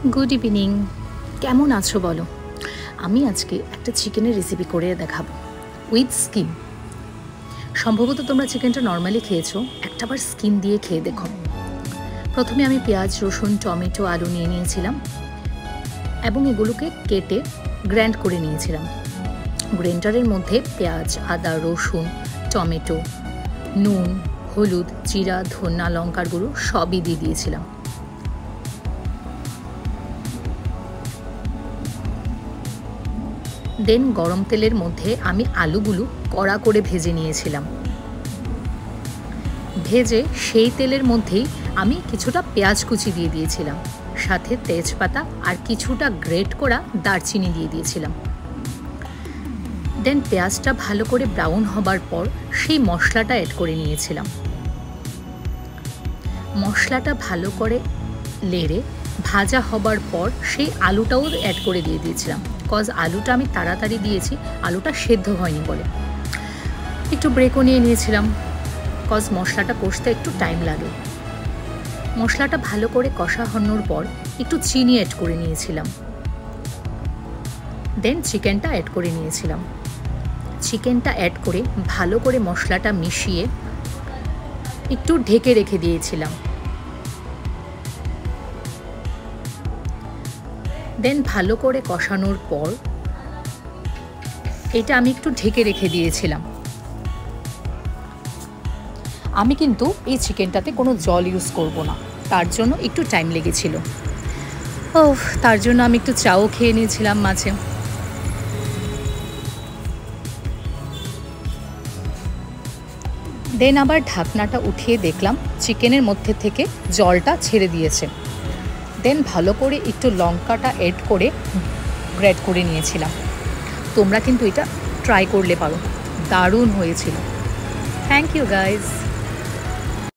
Good evening. কেমন আছো বলো? আমি আজকে একটা চিকেনের রেসিপি করে দেখাবো উইথ স্কিন। সম্ভবত তোমরা চিকেনটা নর্মালি খেয়েছো, একটাবার স্কিন দিয়ে খেয়ে দেখো। প্রথমে আমি পেঁয়াজ, রসুন, টমেটো, আলু নিয়ে নিয়েছিলাম এবং এগুলোকে কেটে গ্রাইন্ড করে নিয়েছিলাম। গ্রাইন্ডারের মধ্যে পেঁয়াজ, আদা, রসুন, টমেটো, নুন, হলুদ, জিরা, ধনিয়া, লঙ্কার গুঁড়ো সবই দিয়ে দিয়েছিলাম। দেন গরম তেলের মধ্যে আমি আলুগুলো কড়া করে ভেজে নিয়েছিলাম। ভেজে সেই তেলের মধ্যেই আমি কিছুটা পেঁয়াজ কুচি দিয়ে দিয়েছিলাম, সাথে তেজপাতা আর কিছুটা গ্রেট করা দারচিনি দিয়ে দিয়েছিলাম। দেন পেঁয়াজটা ভালো করে ব্রাউন হবার পর সেই মশলাটা অ্যাড করে নিয়েছিলাম। মশলাটা ভালো করে নেড়ে ভাজা হবার পর সেই আলুটাও অ্যাড করে দিয়ে দিয়েছিলাম। কজ আলুটা আমি তাড়াতাড়ি দিয়েছি, আলুটা সেদ্ধ হয়নি বলে। একটু ব্রেকও নিয়ে নিয়েছিলাম, কজ মশলাটা কষতে একটু টাইম লাগে। মশলাটা ভালো করে কষানোর পর একটু চিনি অ্যাড করে নিয়েছিলাম। দেন চিকেনটা অ্যাড করে নিয়েছিলাম। চিকেনটা অ্যাড করে ভালো করে মশলাটা মিশিয়ে একটু ঢেকে রেখে দিয়েছিলাম। দেন ভালো করে কষানোর পর এটা আমি একটু ঢেকে রেখে দিয়েছিলাম। আমি কিন্তু এই চিকেনটাতে কোনো জল ইউজ করব না, তার জন্য একটু টাইম লেগেছিল। তার জন্য আমি একটু চাও খেয়ে নিয়েছিলাম মাঝে। দেন আবার ঢাকনাটা উঠিয়ে দেখলাম চিকেনের মধ্যে থেকে জলটা ছেড়ে দিয়েছে। দেন ভালো করে একটু লঙ্কাটা অ্যাড করে গ্রেট করে নিয়েছিলাম। তোমরা কিন্তু এটা ট্রাই করলে পারো, দারুণ হয়েছিল। Thank you guys.